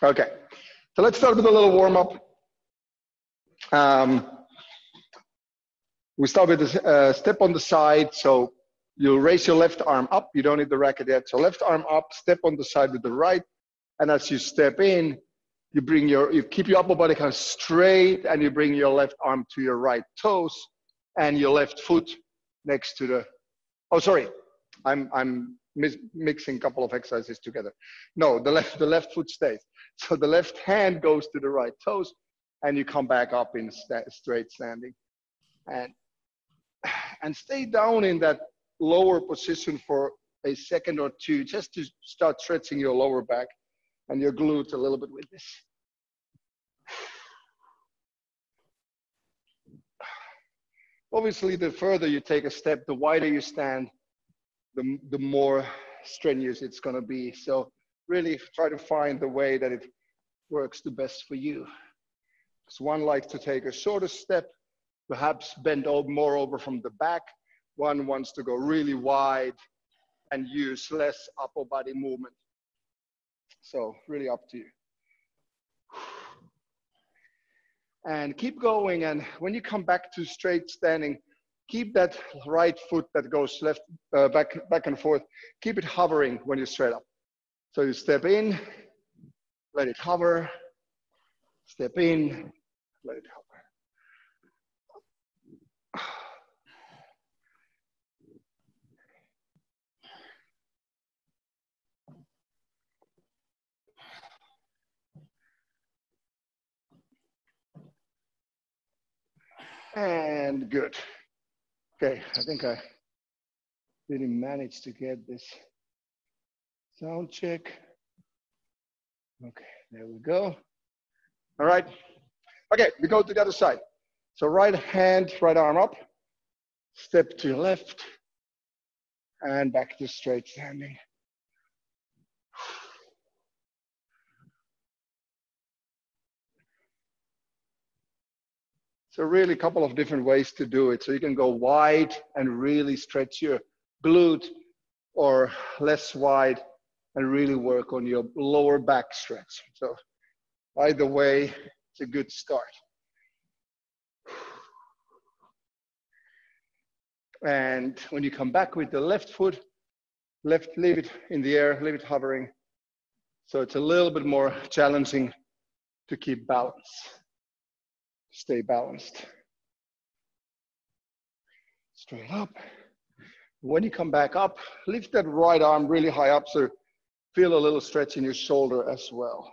Okay, so let's start with a little warm-up. We start with a step on the side. So you'll raise your left arm up. You don't need the racket yet. So left arm up, step on the side with the right. And as you step in, you keep your upper body kind of straight, and you bring your left arm to your right toes and your left foot next to the, oh, sorry. I'm mixing a couple of exercises together. No, the left foot stays. So the left hand goes to the right toes, and you come back up in straight standing. And stay down in that lower position for a second or two, just to start stretching your lower back and your glutes a little bit with this. Obviously, the further you take a step, the wider you stand, the more strenuous it's going to be. So really try to find the way that it works the best for you. Because one likes to take a shorter step, perhaps bend more over from the back. One wants to go really wide and use less upper body movement. So really up to you. And keep going, and when you come back to straight standing, keep that right foot that goes left, back and forth, keep it hovering when you straight up. So you step in, let it hover, step in, let it hover. And good. Okay, I think I really managed to get this sound check. Okay, there we go. All right. Okay, we go to the other side. So right hand, right arm up, step to your left, and back to straight standing. So really a couple of different ways to do it. So you can go wide and really stretch your glute, or less wide and really work on your lower back stretch. So either way, it's a good start. And when you come back with the left foot, leave it in the air, leave it hovering. So it's a little bit more challenging to keep balance. Stay balanced. Straight up. When you come back up, lift that right arm really high up, so feel a little stretch in your shoulder as well.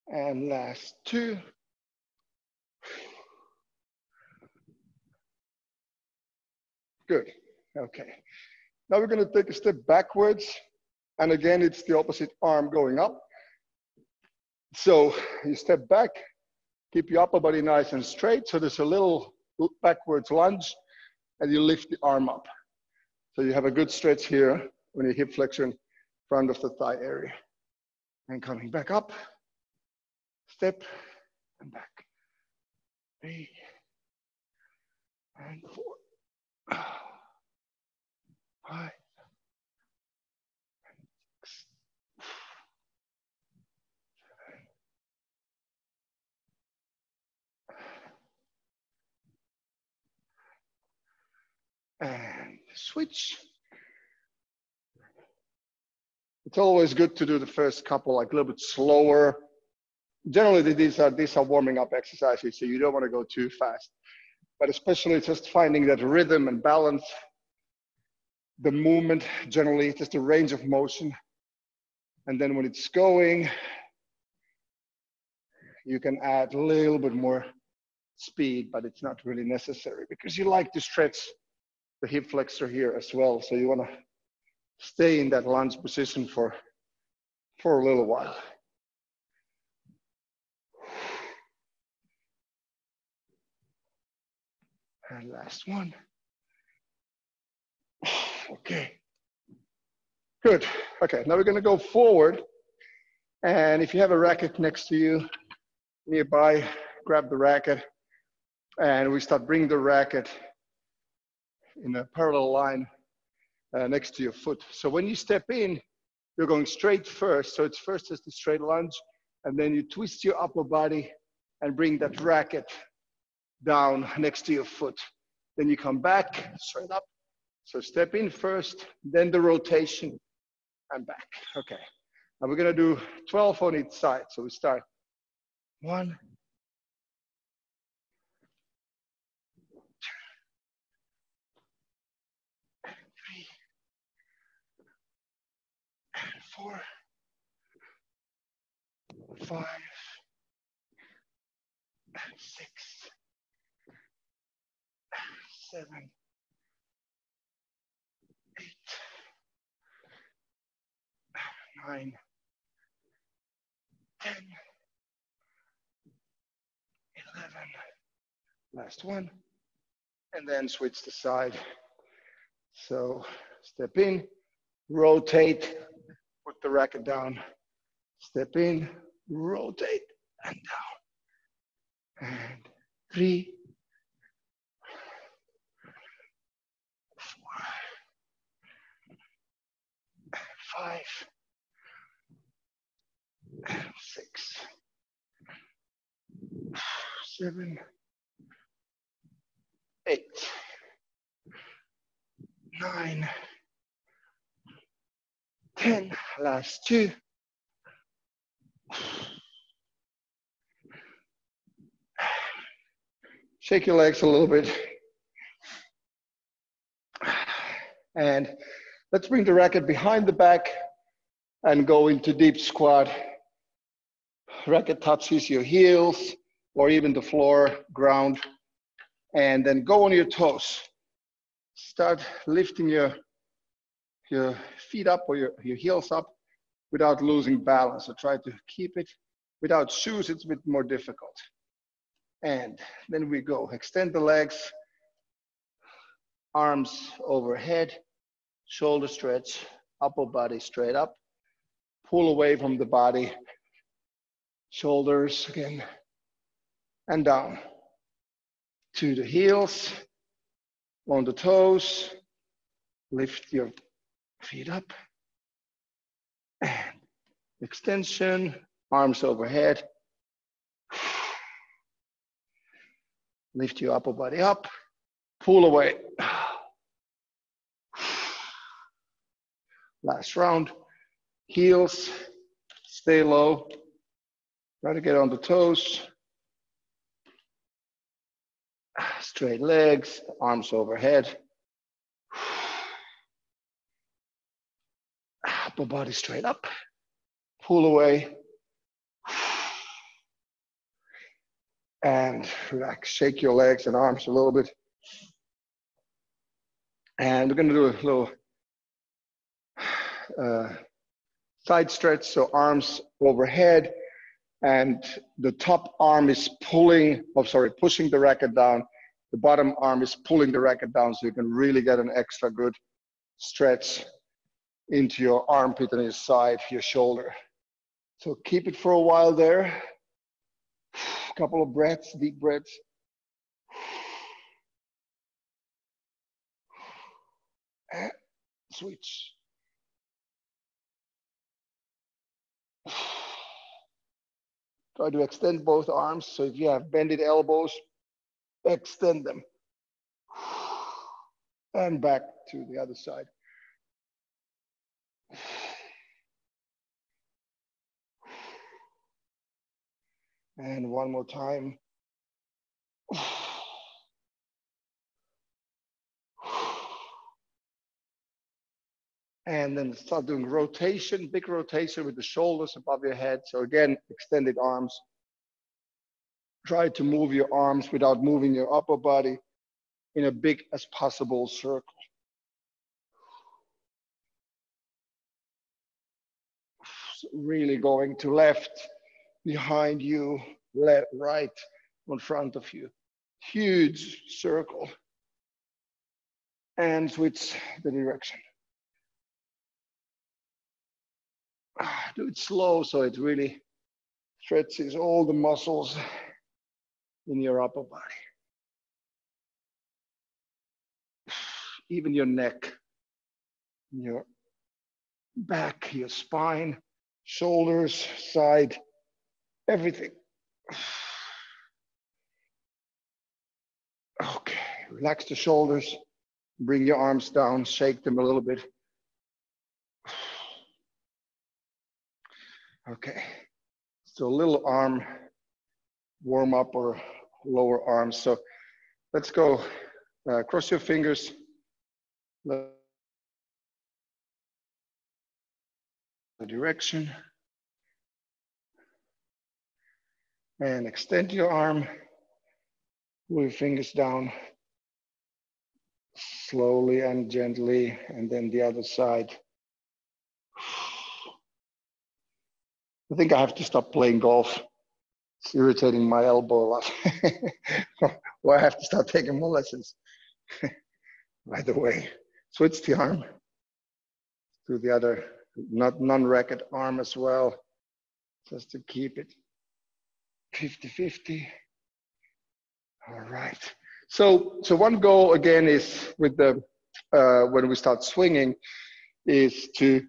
And last two. Good. Okay. Now we're going to take a step backwards. And again, it's the opposite arm going up. So you step back, keep your upper body nice and straight. So there's a little backwards lunge, and you lift the arm up. So you have a good stretch here when your hip flexion, front of the thigh area. And coming back up, step and back. 3 and 4. 5. And switch. It's always good to do the first couple like a little bit slower. Generally, these are warming up exercises, so you don't want to go too fast. But especially just finding that rhythm and balance, the movement, generally just the range of motion. And then when it's going, you can add a little bit more speed, but it's not really necessary because you like to stretch the hip flexor here as well. So you want to stay in that lunge position for a little while. And last one. Okay. Good. Okay, now we're going to go forward. And if you have a racket next to you, nearby, grab the racket. And we start bringing the racket in a parallel line next to your foot. So when you step in, you're going straight first. So it's first as the straight lunge, and then you twist your upper body and bring that racket down next to your foot. Then you come back, straight up. So step in first, then the rotation, and back. Okay. And we're gonna do 12 on each side. So we start 1, 2, 3, 4, 5, 6, 7, 8, 9, 10, 11. Last one. And then switch the side. So step in, rotate, put the racket down. Step in, rotate, and down. And 3, 4, 5, 6, 7, 8, 9, 10. Last 2. Shake your legs a little bit. And let's bring the racket behind the back and go into deep squat. Racket touches your heels or even the floor, ground. And then go on your toes. Start lifting your feet up or your heels up without losing balance. So try to keep it. Without shoes, it's a bit more difficult. And then we go. Extend the legs, arms overhead, shoulder stretch, upper body straight up. Pull away from the body, shoulders again, and down. To the heels, on the toes, lift your feet up. And extension, arms overhead. Lift your upper body up, pull away. Last round, heels, stay low. Try to get on the toes. Straight legs, arms overhead. Upper body straight up, pull away. And relax, shake your legs and arms a little bit. And we're gonna do a little side stretch, so arms overhead, and the top arm is pushing the racket down. The bottom arm is pulling the racket down, so you can really get an extra good stretch into your armpit and your side, your shoulder. So keep it for a while there. A couple of breaths, deep breaths. And switch. Try to extend both arms. So if you have bended elbows, extend them. And back to the other side. And one more time. And then start doing rotation, big rotation with the shoulders above your head. So again, extended arms. Try to move your arms without moving your upper body in a big as possible circle. Really going to left, behind you, left, right, in front of you. Huge circle. And switch the direction. Do it slow so it really stretches all the muscles in your upper body. even your neck, your back, your spine, shoulders, side, everything. Okay, relax the shoulders, bring your arms down, shake them a little bit. Okay, so a little arm warm up or lower arms. So let's go, cross your fingers. The direction. And extend your arm, pull your fingers down slowly and gently, and then the other side. I think I have to stop playing golf. It's irritating my elbow a lot. Or I have to start taking more lessons. By the way, switch the arm to the other non-racket arm as well, just to keep it 50-50. All right. So one goal again is with the when we start swinging is to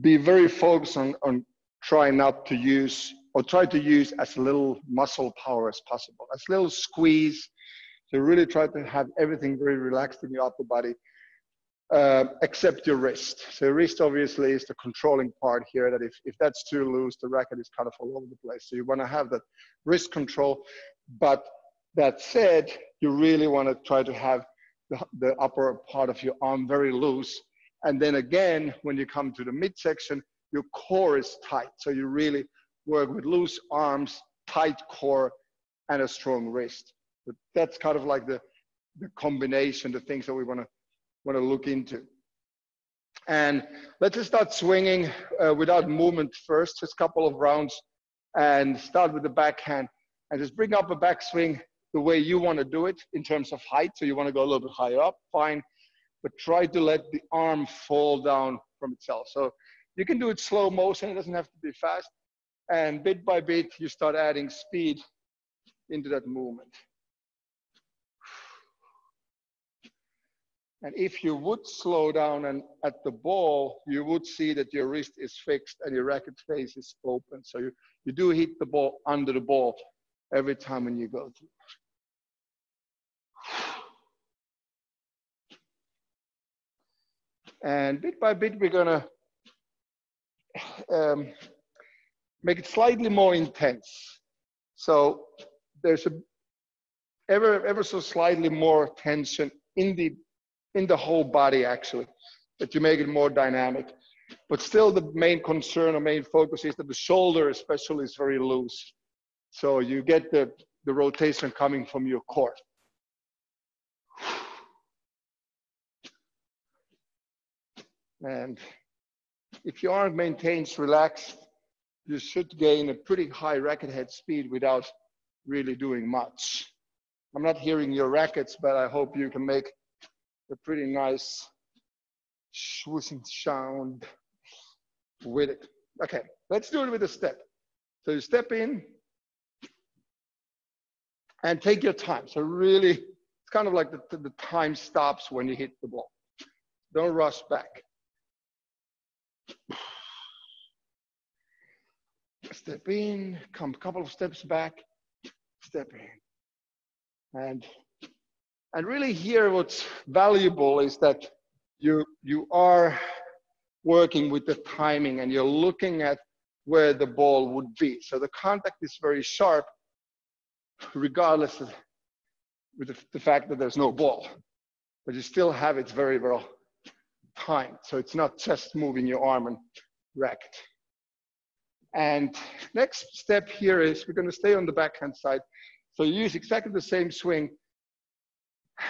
be very focused on trying not to use or try to use as little muscle power as possible, as little squeeze. So really try to have everything very relaxed in your upper body, except your wrist. So wrist obviously is the controlling part here, that if that's too loose, the racket is kind of all over the place. So you want to have that wrist control. But that said, you really want to try to have the upper part of your arm very loose. And then again, when you come to the midsection, your core is tight. So you really work with loose arms, tight core, and a strong wrist. But that's kind of like the combination, the things that we want to look into. And let's just start swinging without movement first, just a couple of rounds, and start with the backhand. And just bring up a backswing the way you want to do it in terms of height. So you want to go a little bit higher up, fine. But try to let the arm fall down from itself. So you can do it slow motion, it doesn't have to be fast. And bit by bit, you start adding speed into that movement. And if you would slow down and at the ball, you would see that your wrist is fixed and your racket face is open. So you do hit the ball under the ball every time when you go through. And bit by bit, we're gonna make it slightly more intense. So there's ever so slightly more tension in the whole body, actually, that you make it more dynamic. But still the main concern or main focus is that the shoulder especially is very loose. So you get the rotation coming from your core. And if your arm maintains relaxed, you should gain a pretty high racket head speed without really doing much. I'm not hearing your rackets, but I hope you can make a pretty nice swooshing sound with it. Okay, let's do it with a step. So you step in and take your time. So really, it's kind of like the time stops when you hit the ball. Don't rush back. Step in, come a couple of steps back, step in. And really here what's valuable is that you are working with the timing and you're looking at where the ball would be. So the contact is very sharp, regardless of with the fact that there's no ball. But you still have it very well timed. So it's not just moving your arm and racket. And next step here is we're going to stay on the backhand side. So you use exactly the same swing.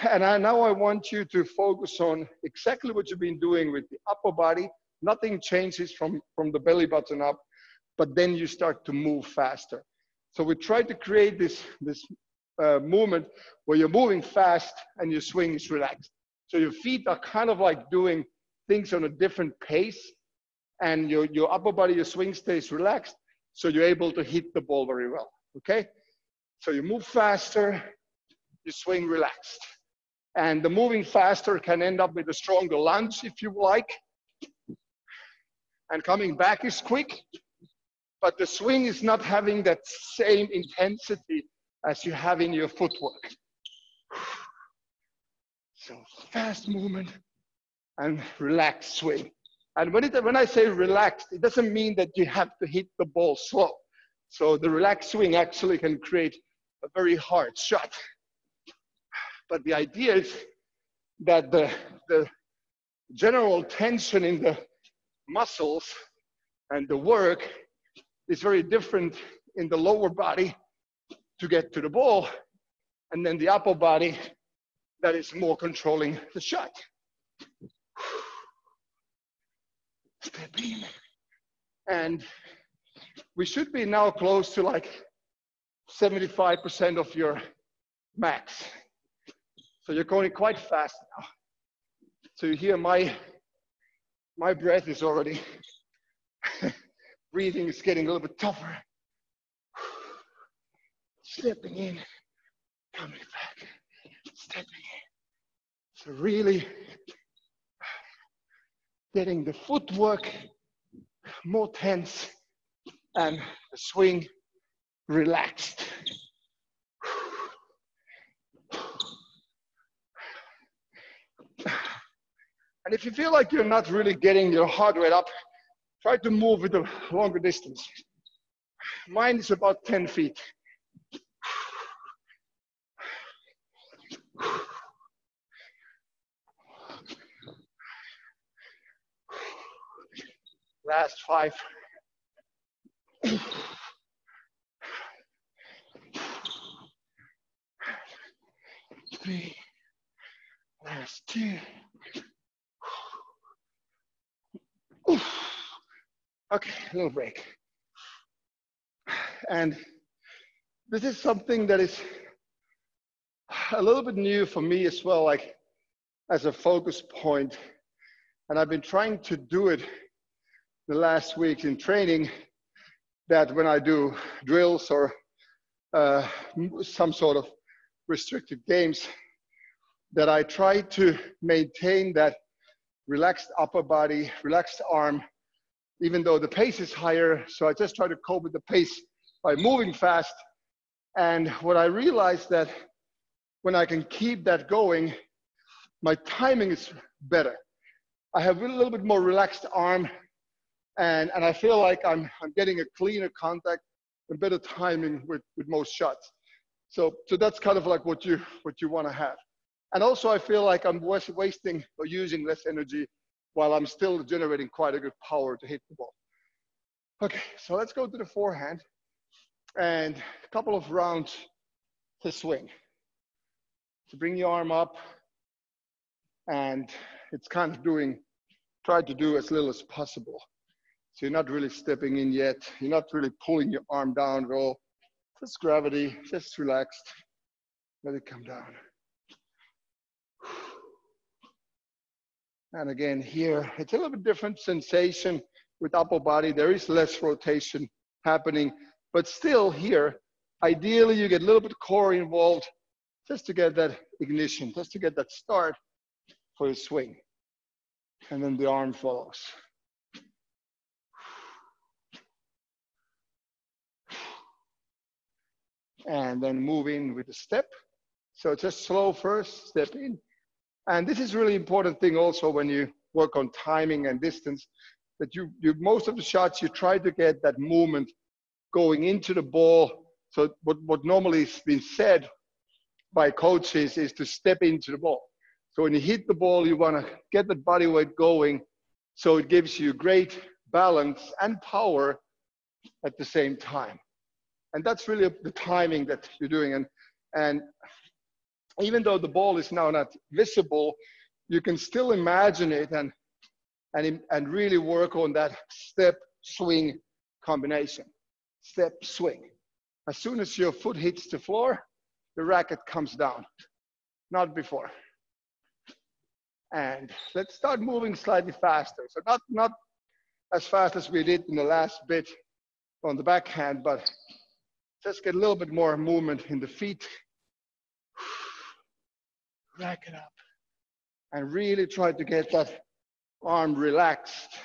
And now I want you to focus on exactly what you've been doing with the upper body. Nothing changes from the belly button up, but then you start to move faster. So we try to create this movement where you're moving fast and your swing is relaxed. So your feet are kind of like doing things on a different pace, and your upper body, your swing stays relaxed, so you're able to hit the ball very well, okay? So you move faster, you swing relaxed. And the moving faster can end up with a stronger lunge if you like. And coming back is quick, but the swing is not having that same intensity as you have in your footwork. So fast movement and relaxed swing. And when I say relaxed, it doesn't mean that you have to hit the ball slow. So the relaxed swing actually can create a very hard shot. But the idea is that the general tension in the muscles and the work is very different in the lower body to get to the ball, and then the upper body that is more controlling the shot. Step in. And we should be now close to like 75% of your max. So you're going quite fast now. So you hear my breath is already, breathing is getting a little bit tougher. Stepping in, coming back, stepping in. So really getting the footwork more tense and the swing relaxed. And if you feel like you're not really getting your heart rate up, try to move with a longer distance. Mine is about 10 feet. Last 5. 3. Last 2. Okay, a little break. And this is something that is a little bit new for me as well, like as a focus point. And I've been trying to do it the last week in training, that when I do drills or some sort of restricted games, that I try to maintain that relaxed upper body, relaxed arm, even though the pace is higher. So I just try to cope with the pace by moving fast. And what I realized that when I can keep that going, my timing is better. I have a little bit more relaxed arm, and I feel like I'm getting a cleaner contact and better timing with most shots. So that's kind of like what you want to have. And also I feel like I'm wasting or using less energy while I'm still generating quite a good power to hit the ball. Okay, so let's go to the forehand and a couple of rounds to swing. So bring your arm up, and it's kind of try to do as little as possible. So you're not really stepping in yet. You're not really pulling your arm down at all. Just gravity, just relaxed. Let it come down. And again, here, it's a little bit different sensation with upper body. There is less rotation happening, but still here, ideally you get a little bit of core involved just to get that ignition, just to get that start for your swing. And then the arm follows. And then move in with the step. So just slow first, step in. And this is really important thing also when you work on timing and distance, that you most of the shots, you try to get that movement going into the ball. So what normally is been said by coaches is to step into the ball. So when you hit the ball, you want to get the body weight going, so it gives you great balance and power at the same time. And that's really the timing that you're doing. And even though the ball is now not visible, you can still imagine it and really work on that step swing combination. Step swing. As soon as your foot hits the floor, the racket comes down, not before. And let's start moving slightly faster. So not as fast as we did in the last bit on the backhand, but just get a little bit more movement in the feet. rack it up. And really try to get that arm relaxed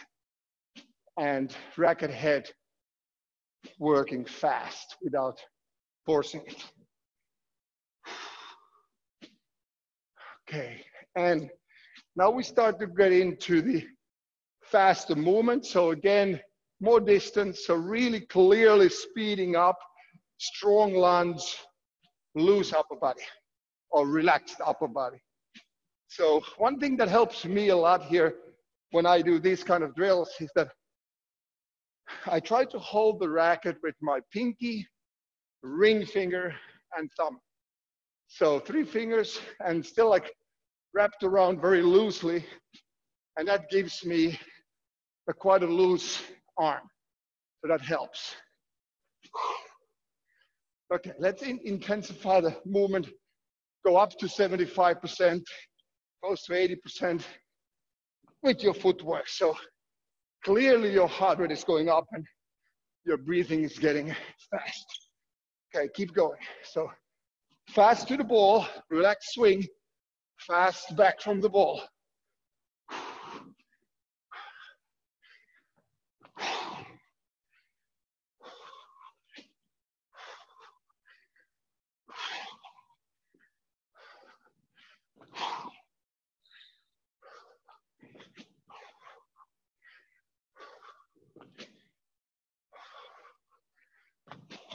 and racket head working fast without forcing it. Okay, and now we start to get into the faster movement. So again, more distance, so really clearly speeding up, strong lunge, loose upper body or relaxed upper body. So one thing that helps me a lot here when I do these kind of drills is that I try to hold the racket with my pinky, ring finger, and thumb. So 3 fingers and still like wrapped around very loosely. And that gives me quite a loose arm. So that helps. Okay, let's intensify the movement. Go up to 75%, close to 80% with your footwork. So clearly your heart rate is going up and your breathing is getting fast. Okay, keep going. So fast to the ball, relaxed swing, fast back from the ball.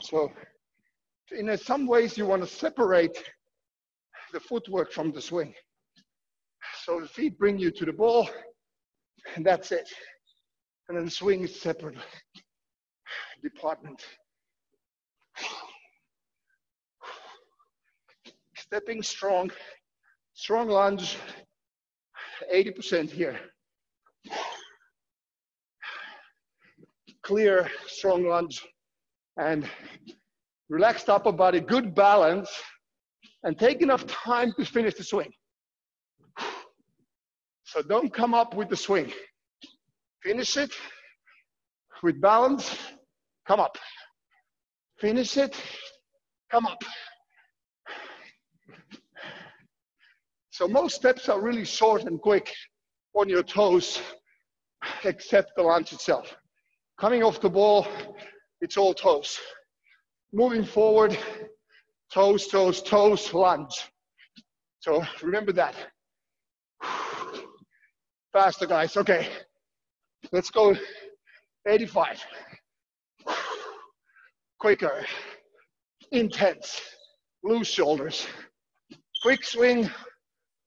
So in some ways you want to separate the footwork from the swing. So the feet bring you to the ball and that's it. And then the swing is separate department. Stepping strong, strong lunge, 80% here. Clear, strong lunge. And relaxed upper body, good balance, and take enough time to finish the swing. So don't come up with the swing. Finish it with balance, come up. Finish it, come up. So most steps are really short and quick on your toes, except the lunge itself. Coming off the ball, it's all toes. Moving forward, toes, toes, toes, lunge. So remember that. Faster, guys. Okay, let's go 85. Quicker, intense, loose shoulders. Quick swing,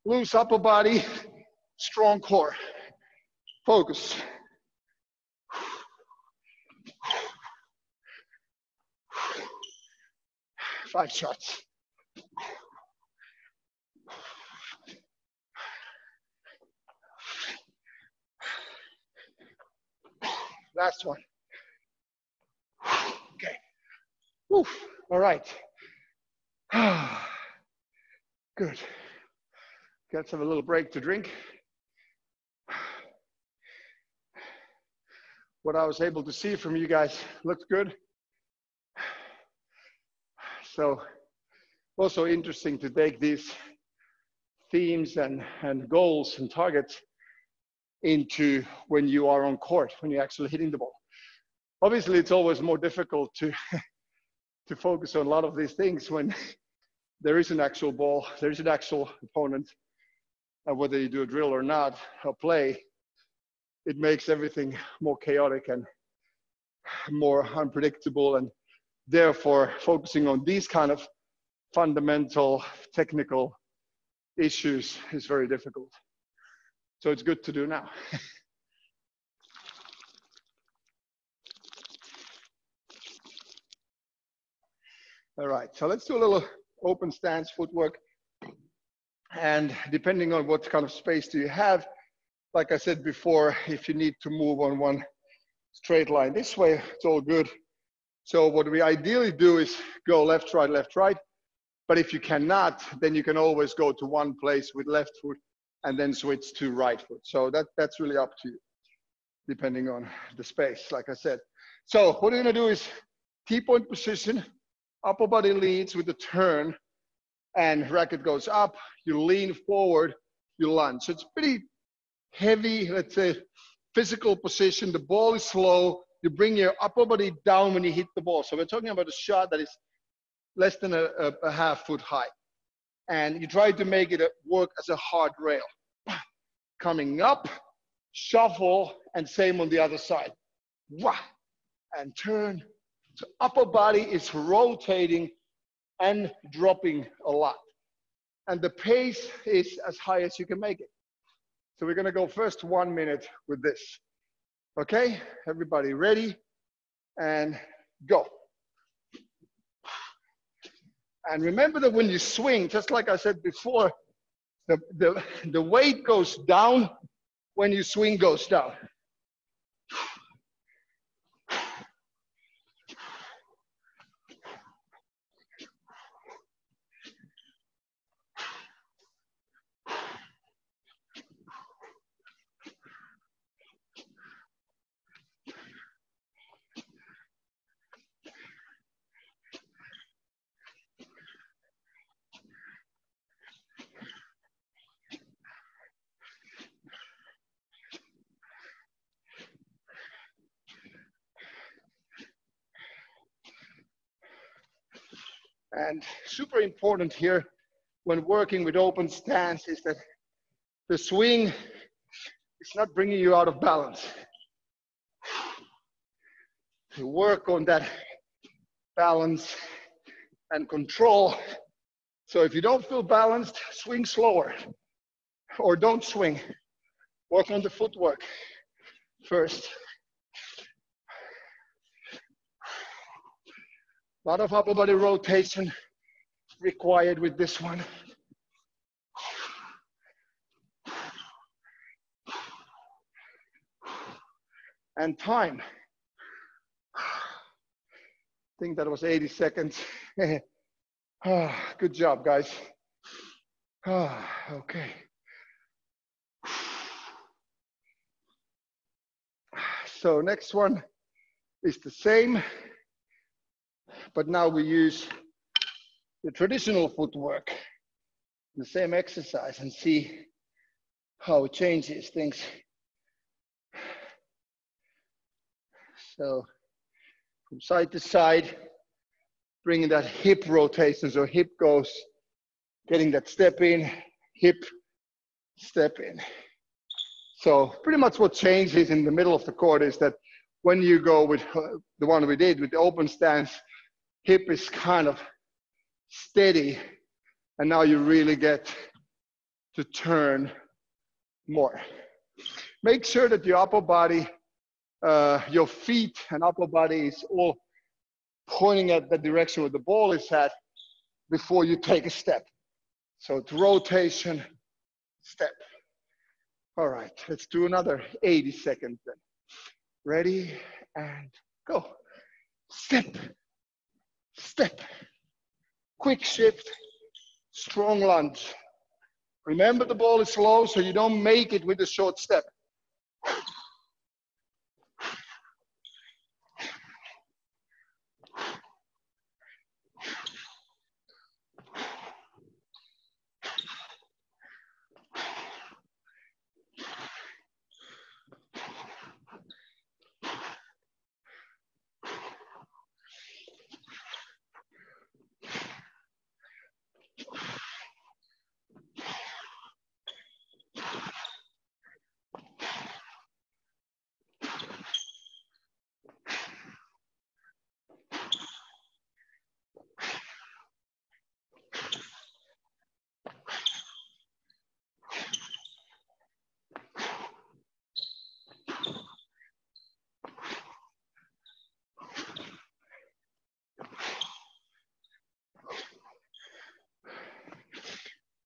loose upper body, strong core. Focus. 5 shots. Last one. Okay. Woo. All right. Good. Let's have a little break to drink. What I was able to see from you guys looked good. So also interesting to take these themes and goals and targets into when you are on court, when you're actually hitting the ball. Obviously, it's always more difficult to focus on a lot of these things when there is an actual ball, there is an actual opponent, and whether you do a drill or not, or play, it makes everything more chaotic and more unpredictable, and therefore focusing on these kind of fundamental technical issues is very difficult. So it's good to do now. All right, so let's do a little open stance footwork. And depending on what kind of space do you have, like I said before, if you need to move on one straight line this way, it's all good. So what we ideally do is go left, right. But if you cannot, then you can always go to one place with left foot and then switch to right foot. So that's really up to you, depending on the space, like I said. So what we're gonna do is T-point position, upper body leads with the turn, and racket goes up, you lean forward, you lunge. So it's pretty heavy, let's say, physical position. The ball is slow. You bring your upper body down when you hit the ball. So we're talking about a shot that is less than a half foot high. And you try to make it work as a hard rail. Coming up, shuffle, and same on the other side. Wah, and turn. So upper body is rotating and dropping a lot. And the pace is as high as you can make it. So we're gonna go first 1 minute with this. Okay, everybody ready? And go. And remember that when you swing, just like I said before, the weight goes down when you swing goes down. And super important here when working with open stance is that the swing is not bringing you out of balance. You work on that balance and control. So if you don't feel balanced, swing slower or don't swing. Work on the footwork first. A lot of upper body rotation required with this one. And time. I think that was 80 seconds. Good job, guys. Okay. So next one is the same, but now we use the traditional footwork, the same exercise, and see how it changes things. So from side to side, bringing that hip rotation, so hip goes, getting that step in, hip, step in. So pretty much what changes in the middle of the court is that when you go with the one we did with the open stance, hip is kind of steady, and now you really get to turn more. Make sure that your upper body, your feet and upper body is all pointing at the direction where the ball is at before you take a step. So it's rotation, step. All right, let's do another 80 seconds then. Ready, and go. Step, step. Quick shift, strong lunge. Remember the ball is low, so you don't make it with a short step.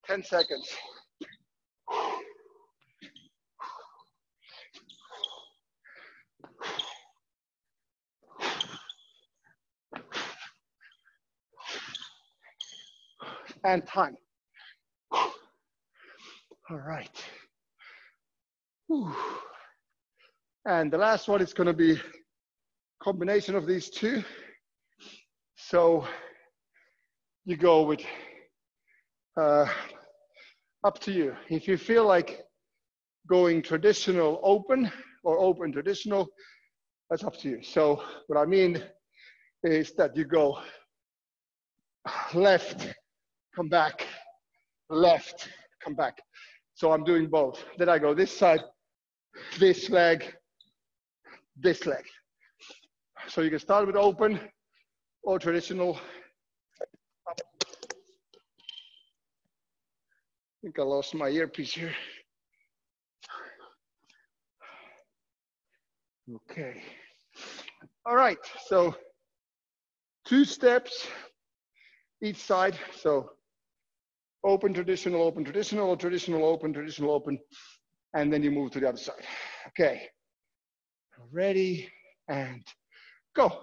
Ten seconds. And time. All right. Whew. And the last one is going to be a combination of these two. So you go with Up to you. If you feel like going traditional open or open traditional, that's up to you. So what I mean is that you go left, come back, left, come back. So I'm doing both. Then I go this side, this leg, this leg. So you can start with open or traditional. I think I lost my earpiece here. Okay. All right, so 2 steps each side. So open, traditional, open, traditional, traditional, open, traditional, open, and then you move to the other side. Okay, ready, and go.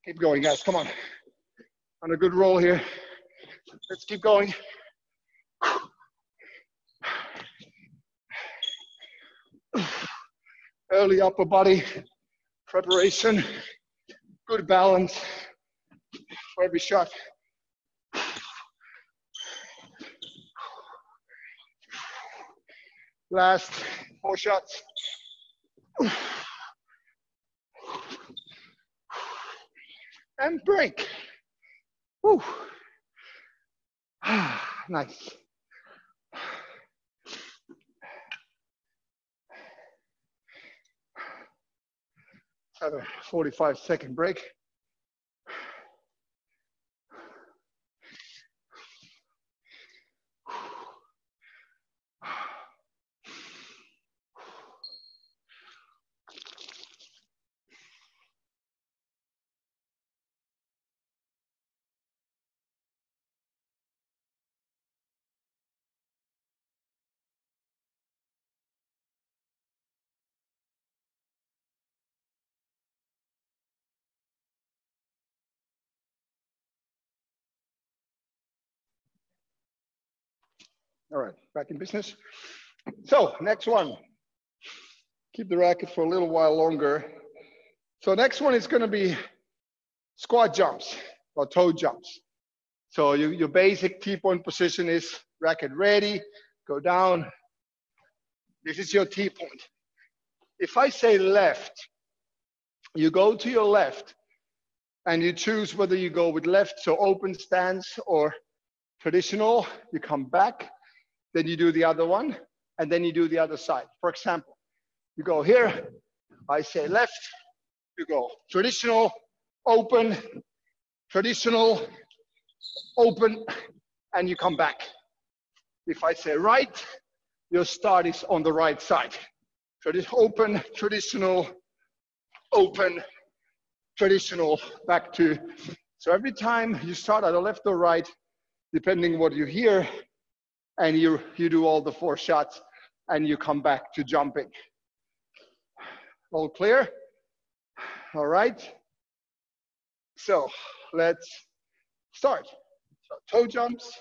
Keep going, guys, come on. On a good roll here. Let's keep going. Early upper body preparation. Good balance for every shot. Last 4 shots. And break. Woo. Nice. Have a 45-second break. All right, back in business. So next one, keep the racket for a little while longer. So next one is gonna be squat jumps or toe jumps. So your basic T-point position is racket ready, go down. This is your T-point. If I say left, you go to your left and you choose whether you go with left, so open stance or traditional, you come back, then you do the other one, and then you do the other side. For example, you go here, I say left, you go traditional, open, traditional, open, and you come back. If I say right, your start is on the right side. Open, traditional, open, traditional, back to. So every time you start either left or right, depending what you hear, and you do all the 4 shots, and you come back to jumping. All clear? All right. So let's start. So toe jumps.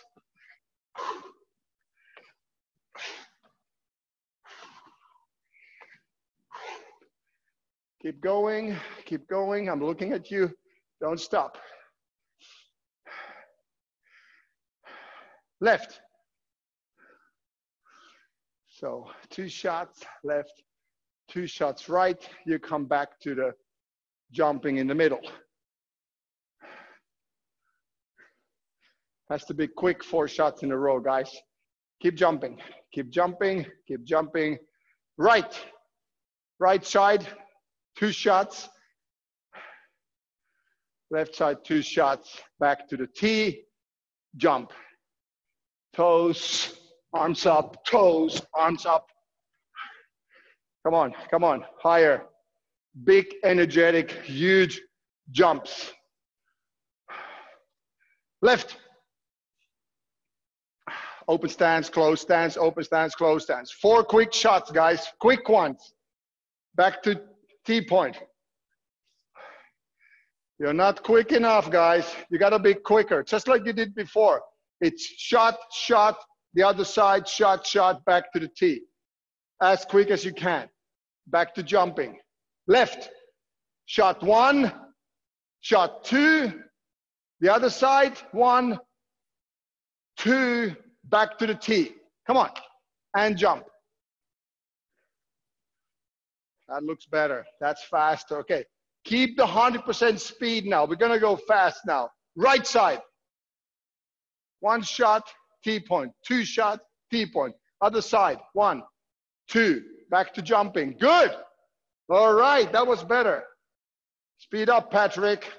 Keep going, keep going. I'm looking at you. Don't stop. Left. So 2 shots left, 2 shots right. You come back to the jumping in the middle. Has to be quick, 4 shots in a row, guys. Keep jumping, keep jumping, keep jumping. Right, right side, 2 shots. Left side, 2 shots. Back to the T, jump. Toes, arms up, toes, arms up. Come on, come on, higher. Big, energetic, huge jumps. Left. Open stance, close stance, open stance, close stance. 4 quick shots, guys, quick ones. Back to T-point. You're not quick enough, guys. You gotta be quicker, just like you did before. It's shot, shot, the other side, shot, shot, back to the T. As quick as you can. Back to jumping. Left, shot 1, shot 2, the other side, 1, 2, back to the T. Come on, and jump. That looks better. That's faster. Okay, keep the 100% speed now. We're gonna go fast now. Right side. 1 shot, T-point. 2 shot, T-point. Other side, 1, 2. Back to jumping. Good. All right, that was better. Speed up, Patrick.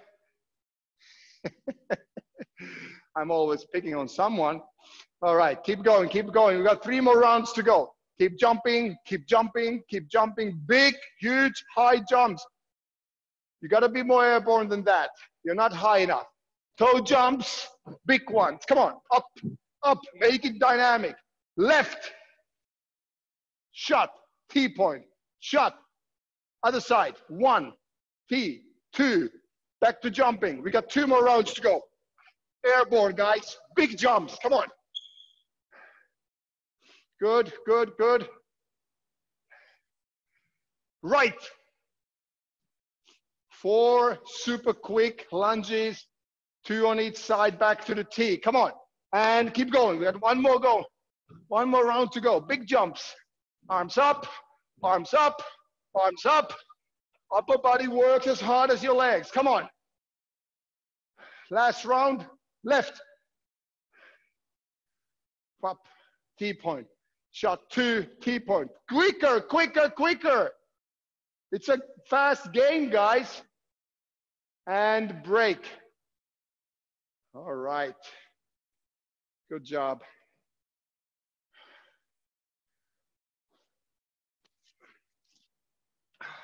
I'm always picking on someone. All right, keep going, keep going. We've got 3 more rounds to go. Keep jumping, keep jumping, keep jumping. Big, huge, high jumps. You gotta be more airborne than that. You're not high enough. Toe jumps, big ones. Come on, up, up, make it dynamic. Left, shot, T-point, shot. Other side, 1, T, 2, back to jumping. We got 2 more rounds to go. Airborne, guys, big jumps, come on. Good, good, good. Right. 4 super quick lunges, 2 on each side, back to the T. Come on, and keep going. We got 1 more go. 1 more round to go. Big jumps. Arms up, arms up, arms up. Upper body works as hard as your legs. Come on. Last round, left. Up, T-point. Shot 2, T-point. Quicker, quicker, quicker. It's a fast game, guys. And break. All right. Good job.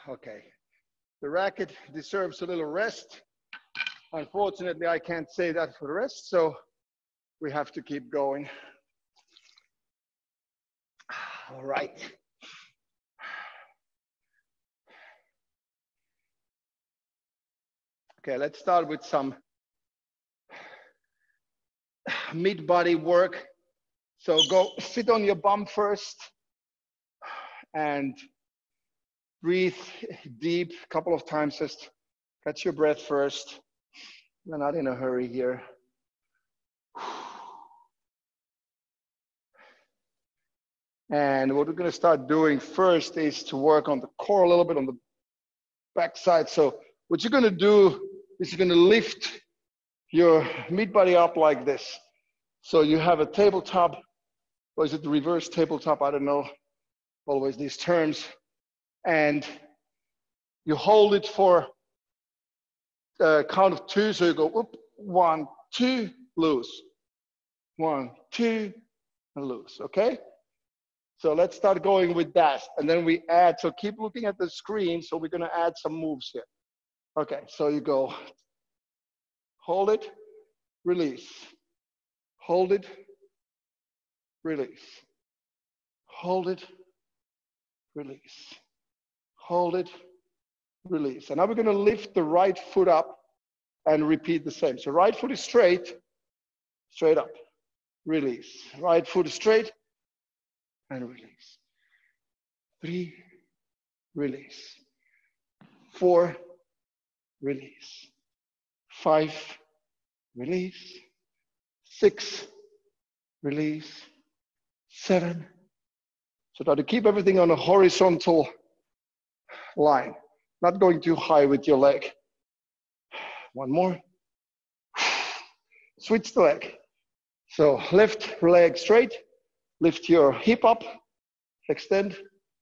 Okay. The racket deserves a little rest. Unfortunately, I can't say that for the rest, so we have to keep going. All right. Okay, let's start with some mid-body work. So go sit on your bum first and breathe deep a couple of times. Just catch your breath first. We're not in a hurry here. And what we're going to start doing first is to work on the core a little bit on the back side. So what you're going to do is you're going to lift your mid-body up like this. So you have a tabletop, or is it the reverse tabletop? I don't know, always these terms. And you hold it for a count of 2. So you go, whoop, 1, 2, loose. 1, 2, and loose, okay? So let's start going with that. And then we add, so keep looking at the screen. So we're gonna add some moves here. Okay, so you go, hold it, release. Hold it, release. Hold it, release. Hold it, release. And now we're gonna lift the right foot up and repeat the same. So right foot is straight, straight up, release. Right foot is straight, and release. 3, release. 4, release. 5, release. 6, release. 7. So try to keep everything on a horizontal line, not going too high with your leg. 1 more. Switch the leg. So left leg straight, lift your hip up, extend,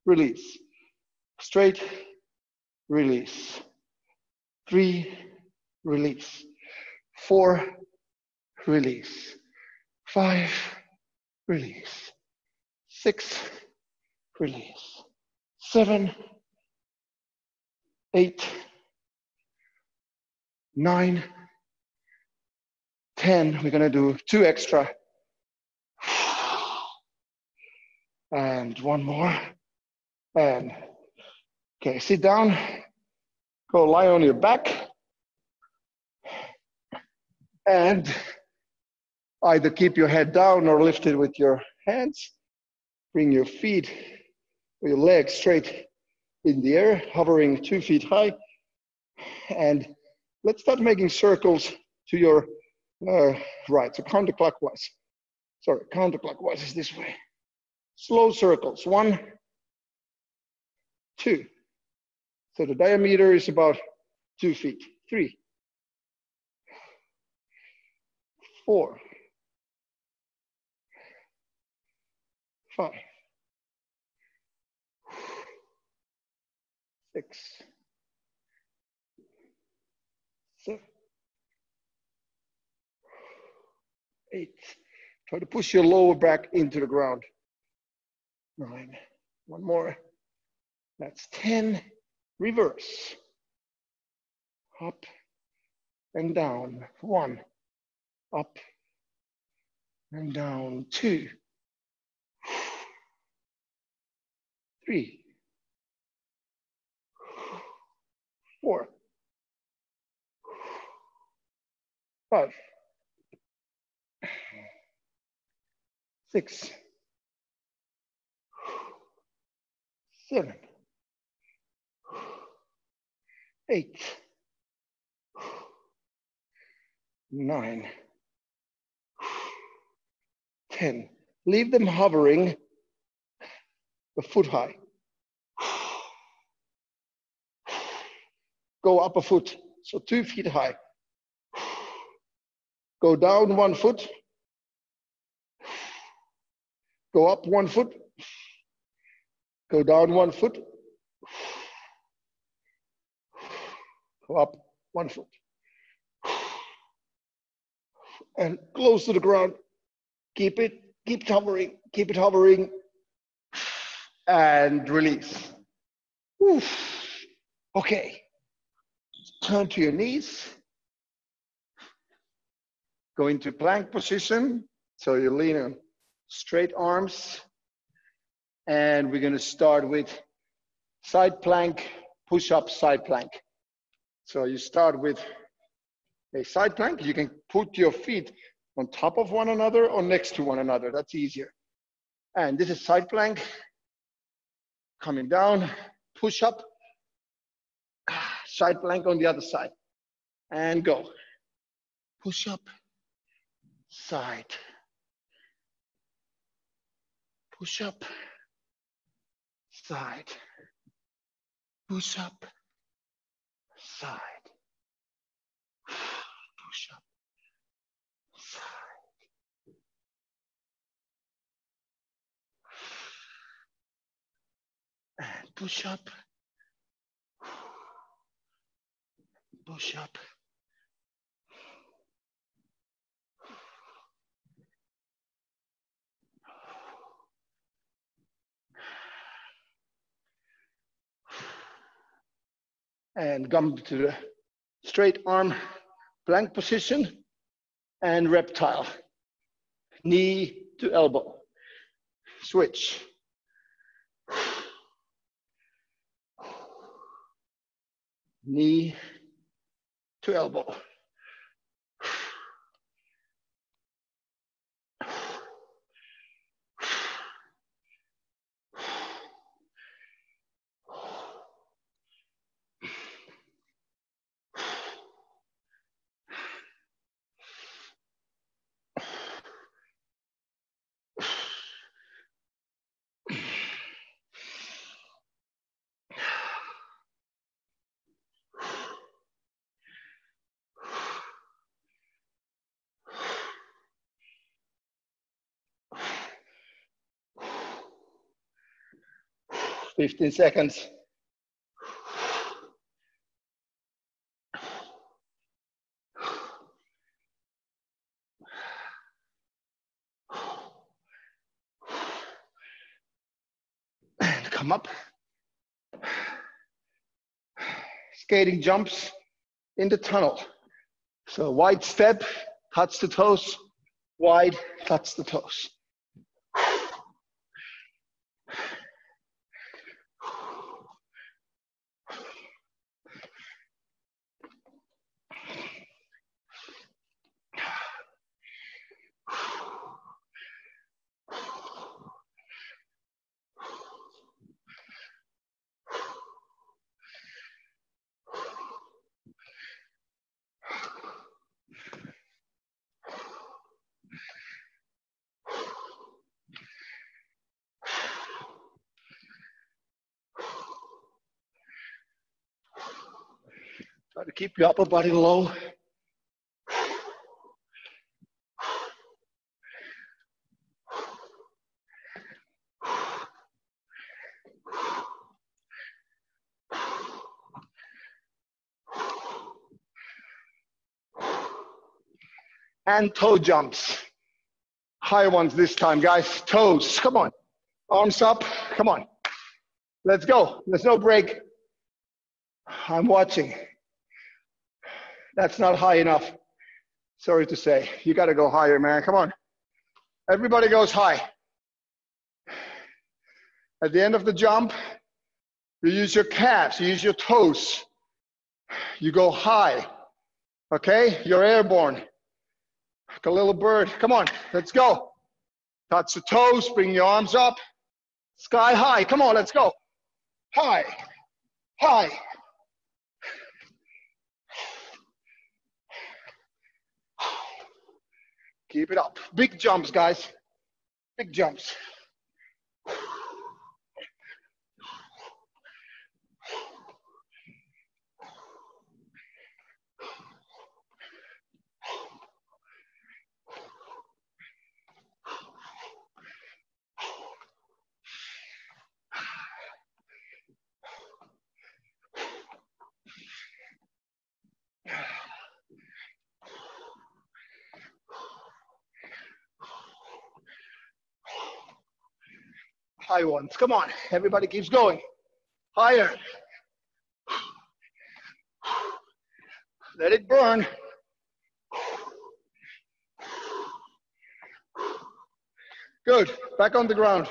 release. Straight, release. 3, release. 4, release. 5, release. 6, release. 7, 8, 9, 10. We're gonna do 2 extra. And 1 more. And okay, sit down. Go lie on your back. And either keep your head down or lift it with your hands. Bring your feet or your legs straight in the air, hovering 2 feet high. And let's start making circles to your right, so counterclockwise. Sorry, counterclockwise is this way. Slow circles, 1, 2. So the diameter is about 2 feet. 3, 4, 5, 6, 7, 8. Try to push your lower back into the ground. 9. 1 more. That's 10. Reverse. Up and down. 1. Up and down. 2. 3. 4. 5. 6. 7. 8. 9. 10. Leave them hovering a foot high. Go up a foot, so 2 feet high. Go down 1 foot. Go up 1 foot. Go down 1 foot. Go up 1 foot. And close to the ground. Keep it hovering. And release. Oof. Okay. Turn to your knees. Go into plank position. So you lean on straight arms. And we're going to start with side plank, push-up, side plank. So you start with a side plank. You can put your feet on top of one another or next to one another. That's easier. And this is side plank. Coming down, push up, side plank on the other side. And go. Push up, side. Push up, side. Push up, side. Push up, side. And push up, push up. And come to the straight arm plank position and reptile. Knee to elbow. Switch. Knee to elbow. 15 seconds. And come up. Skating jumps in the tunnel. So wide step, touch the toes, wide, touch the toes. Try to keep your upper body low. And toe jumps. High ones this time, guys. Toes, come on. Arms up, come on. Let's go. There's no break. I'm watching. That's not high enough. Sorry to say. You got to go higher, man. Come on. Everybody goes high. At the end of the jump, you use your calves, you use your toes. You go high. Okay? You're airborne. Like a little bird. Come on. Let's go. Touch the toes. Bring your arms up. Sky high. Come on. Let's go. High. High. Keep it up. Big jumps, guys. Big jumps. High ones. Come on. Everybody keeps going. Higher. Let it burn. Good. Back on the ground.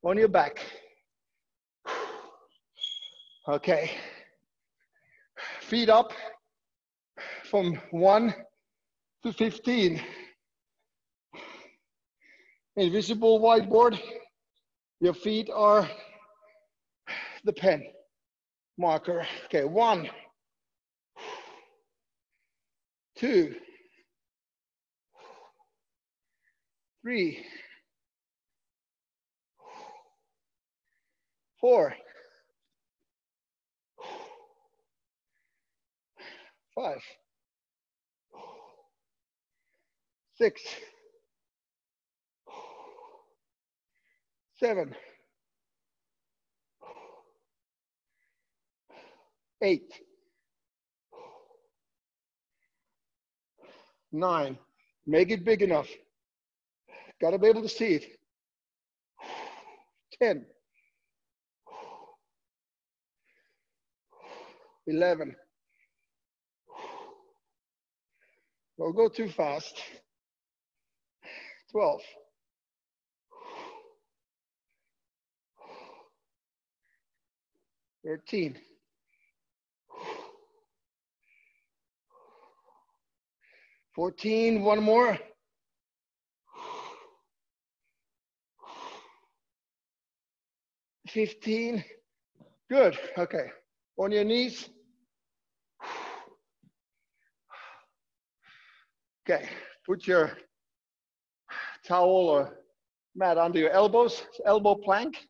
On your back. Okay. Feet up from 1 to 15. Invisible whiteboard. Your feet are the pen marker. Okay, 1, 2, 3, 4, 5, 6, 7, 8, 9. Make it big enough. Got to be able to see it. 10, 11. Don't go too fast. 12. 13. 14, one more. 15. Good. Okay. On your knees. Okay. Put your towel or mat under your elbows. Elbow plank.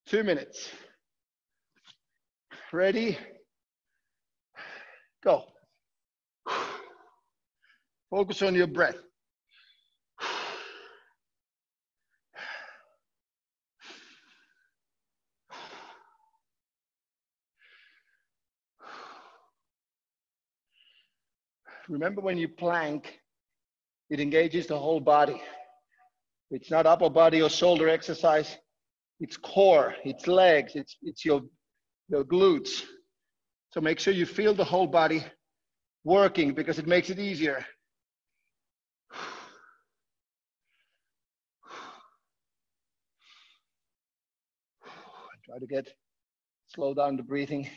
2 minutes. Ready? Go. Focus on your breath. Remember when you plank, it engages the whole body. It's not upper body or shoulder exercise. It's core, it's legs, it's your glutes. So make sure you feel the whole body working because it makes it easier. Try to slow down the breathing.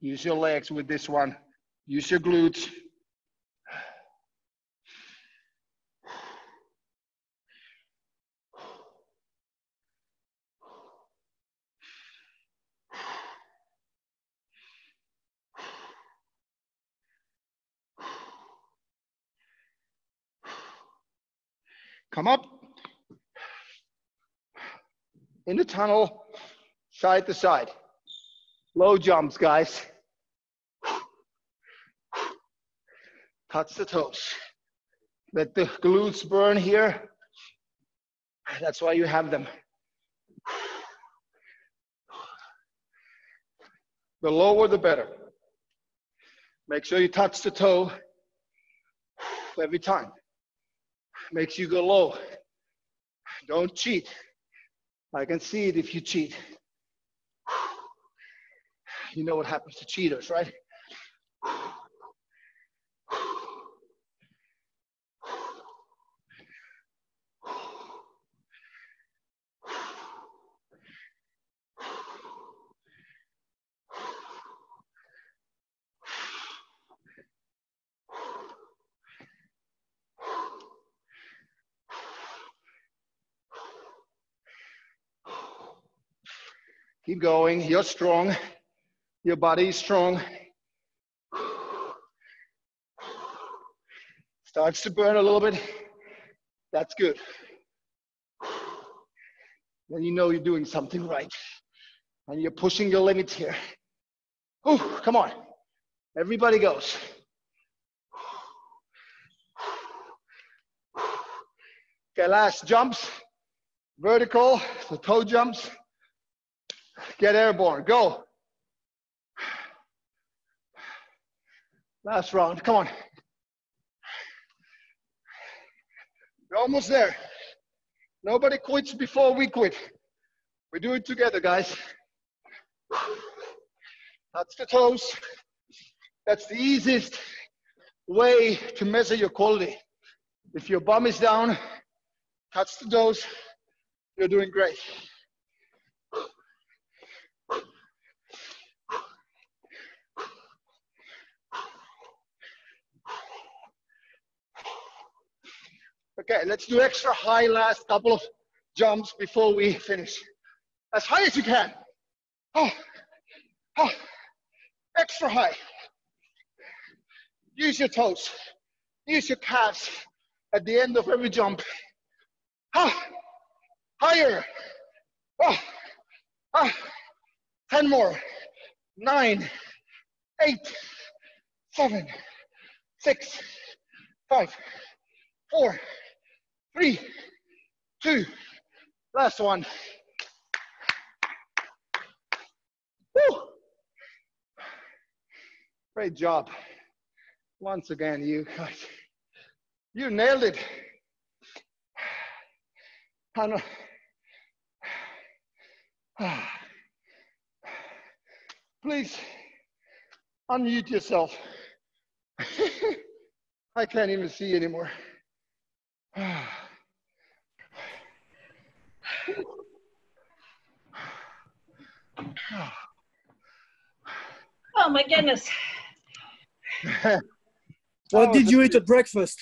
Use your legs with this one. Use your glutes. Come up. In the tunnel, side to side. Low jumps, guys. Touch the toes. Let the glutes burn here. That's why you have them. The lower, the better. Make sure you touch the toe every time. Makes you go low. Don't cheat. I can see it if you cheat. You know what happens to cheaters, right? Keep going. You're strong. Your body is strong. Starts to burn a little bit. That's good. Then you know you're doing something right. And you're pushing your limits here. Ooh, come on. Everybody goes. Okay, last jumps. Vertical, so toe jumps. Get airborne, go. Last round, come on. We're almost there. Nobody quits before we quit. We do it together, guys. Touch the toes. That's the easiest way to measure your quality. If your bum is down, touch the toes, you're doing great. Okay, let's do extra high last couple of jumps before we finish. As high as you can. Oh, oh, extra high. Use your toes. Use your calves at the end of every jump. Oh, higher. Oh, oh, 10 more. 9, 8, 7, 6, 5, 4, 3, 2, last one. Woo! Great job. Once again, you guys, you nailed it. Please unmute yourself. I can't even see anymore. Oh my goodness. What did you eat at breakfast?